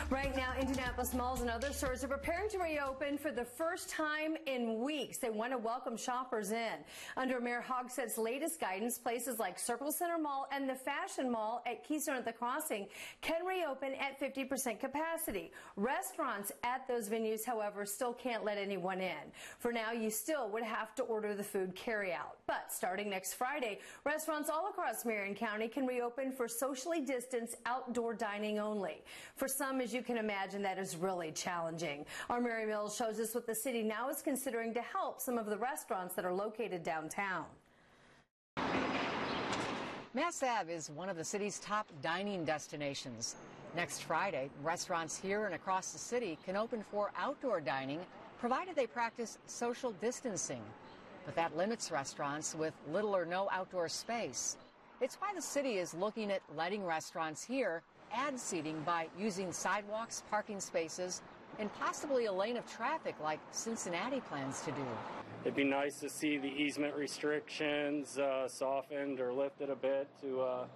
Right now, Indianapolis malls and other stores are preparing to reopen for the first time in weeks. They want to welcome shoppers in. Under Mayor Hogsett's latest guidance, places like Circle Center Mall and the Fashion Mall at Keystone at the Crossing can reopen at 50% capacity. Restaurants at those venues, however, still can't let anyone in. For now, you still would have to order the food carryout. But starting next Friday, restaurants all across Marion County can reopen for socially distanced outdoor dining only. For some, as you can imagine, that is really challenging. Our Mary Mills shows us what the city now is considering to help some of the restaurants that are located downtown. Mass Ave is one of the city's top dining destinations. Next Friday, restaurants here and across the city can open for outdoor dining, provided they practice social distancing. But that limits restaurants with little or no outdoor space. It's why the city is looking at letting restaurants here add seating by using sidewalks, parking spaces, and possibly a lane of traffic like Cincinnati plans to do. It'd be nice to see the easement restrictions softened or lifted a bit to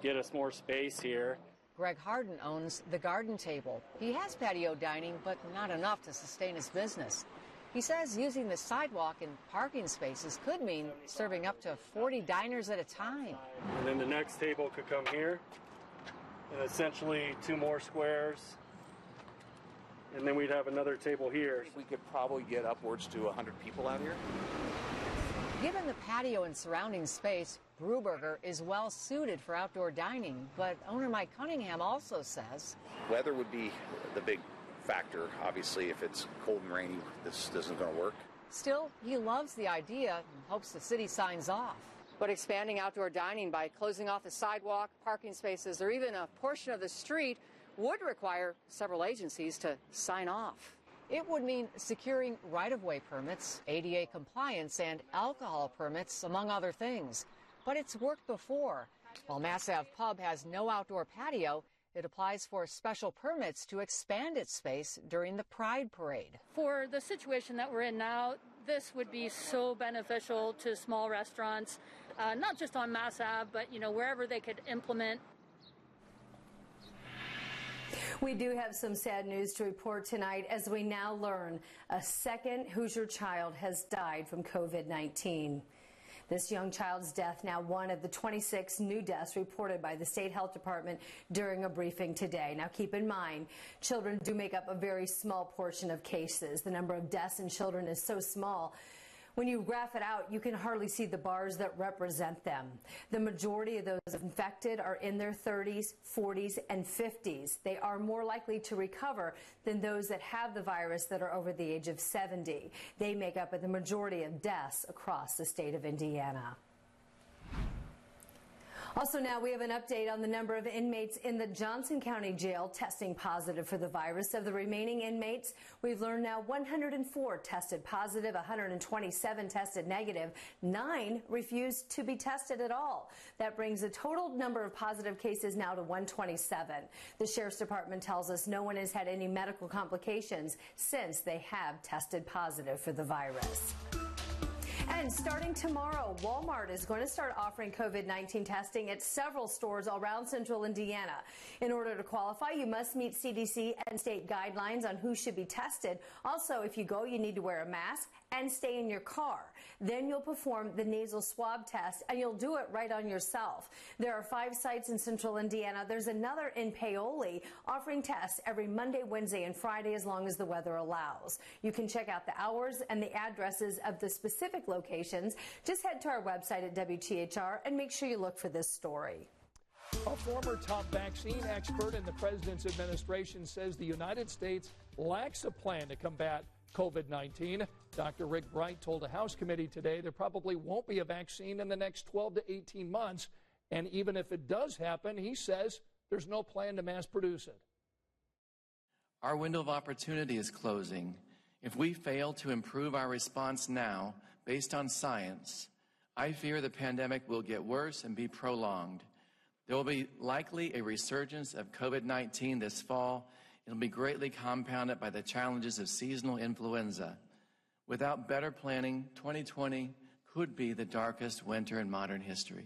get us more space here. Greg Harden owns the Garden Table. He has patio dining, but not enough to sustain his business. He says using the sidewalk and parking spaces could mean serving up to 40 diners at a time. And then the next table could come here, and essentially 2 more squares. And then we'd have another table here. We could probably get upwards to 100 people out here. Given the patio and surrounding space, Brewburger is well suited for outdoor dining, but owner Mike Cunningham also says Weather would be the big factor. Obviously, if it's cold and rainy, this isn't going to work. Still, he loves the idea and hopes the city signs off. But expanding outdoor dining by closing off the sidewalk, parking spaces, or even a portion of the street would require several agencies to sign off. It would mean securing right-of-way permits, ADA compliance, and alcohol permits, among other things. But it's worked before. While Mass Ave Pub has no outdoor patio, it applies for special permits to expand its space during the Pride Parade. For the situation that we're in now, this would be so beneficial to small restaurants, not just on Mass Ave, but wherever they could implement. We do have some sad news to report tonight as we now learn a second Hoosier child has died from COVID-19. This young child's death now one of the 26 new deaths reported by the State Health Department during a briefing today. Now keep in mind, children do make up a very small portion of cases. The number of deaths in children is so small. When you graph it out, you can hardly see the bars that represent them. The majority of those infected are in their 30s, 40s, and 50s. They are more likely to recover than those that have the virus that are over the age of 70. They make up the majority of deaths across the state of Indiana. Also now we have an update on the number of inmates in the Johnson County Jail testing positive for the virus. Of the remaining inmates, we've learned now 104 tested positive, 127 tested negative, 9 refused to be tested at all. That brings the total number of positive cases now to 127. The Sheriff's Department tells us no one has had any medical complications since they have tested positive for the virus. And starting tomorrow, Walmart is going to start offering COVID-19 testing at several stores all around central Indiana. In order to qualify, you must meet CDC and state guidelines on who should be tested. Also, if you go, you need to wear a mask and stay in your car. Then you'll perform the nasal swab test, and you'll do it right on yourself. There are 5 sites in central Indiana. There's another in Paoli offering tests every Monday, Wednesday, and Friday as long as the weather allows. You can check out the hours and the addresses of the specific locations. Just head to our website at WTHR and make sure you look for this story. A former top vaccine expert in the president's administration says the United States lacks a plan to combat COVID-19. Dr. Rick Bright told a House committee today there probably won't be a vaccine in the next 12 to 18 months. And even if it does happen, he says there's no plan to mass produce it. Our window of opportunity is closing. If we fail to improve our response now based on science, I fear the pandemic will get worse and be prolonged. There will be likely a resurgence of COVID-19 this fall. It will be greatly compounded by the challenges of seasonal influenza. Without better planning, 2020 could be the darkest winter in modern history.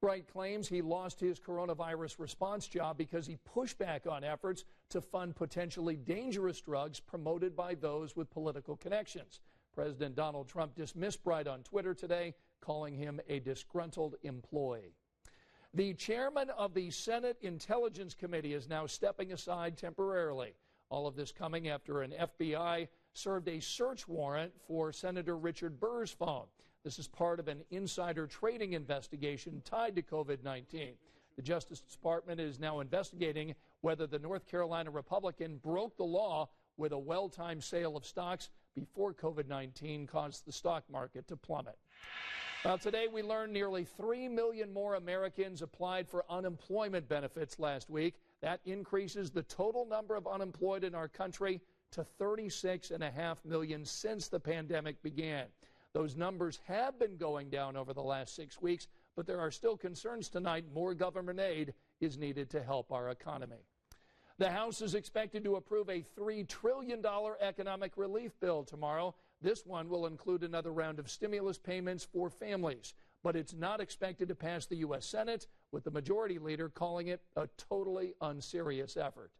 Bright claims he lost his coronavirus response job because he pushed back on efforts to fund potentially dangerous drugs promoted by those with political connections. President Donald Trump dismissed Bright on Twitter today, calling him a disgruntled employee. The chairman of the Senate Intelligence Committee is now stepping aside temporarily. All of this coming after an FBI served a search warrant for Senator Richard Burr's phone. This is part of an insider trading investigation tied to COVID-19. The Justice Department is now investigating whether the North Carolina Republican broke the law with a well-timed sale of stocks before COVID-19 caused the stock market to plummet. Well, today we learned nearly 3 million more Americans applied for unemployment benefits last week. That increases the total number of unemployed in our country to 36.5 million since the pandemic began. Those numbers have been going down over the last 6 weeks, but there are still concerns tonight more government aid is needed to help our economy. The House is expected to approve a $3 trillion economic relief bill tomorrow. This one will include another round of stimulus payments for families, but it's not expected to pass the U.S. Senate, with the majority leader calling it a totally unserious effort.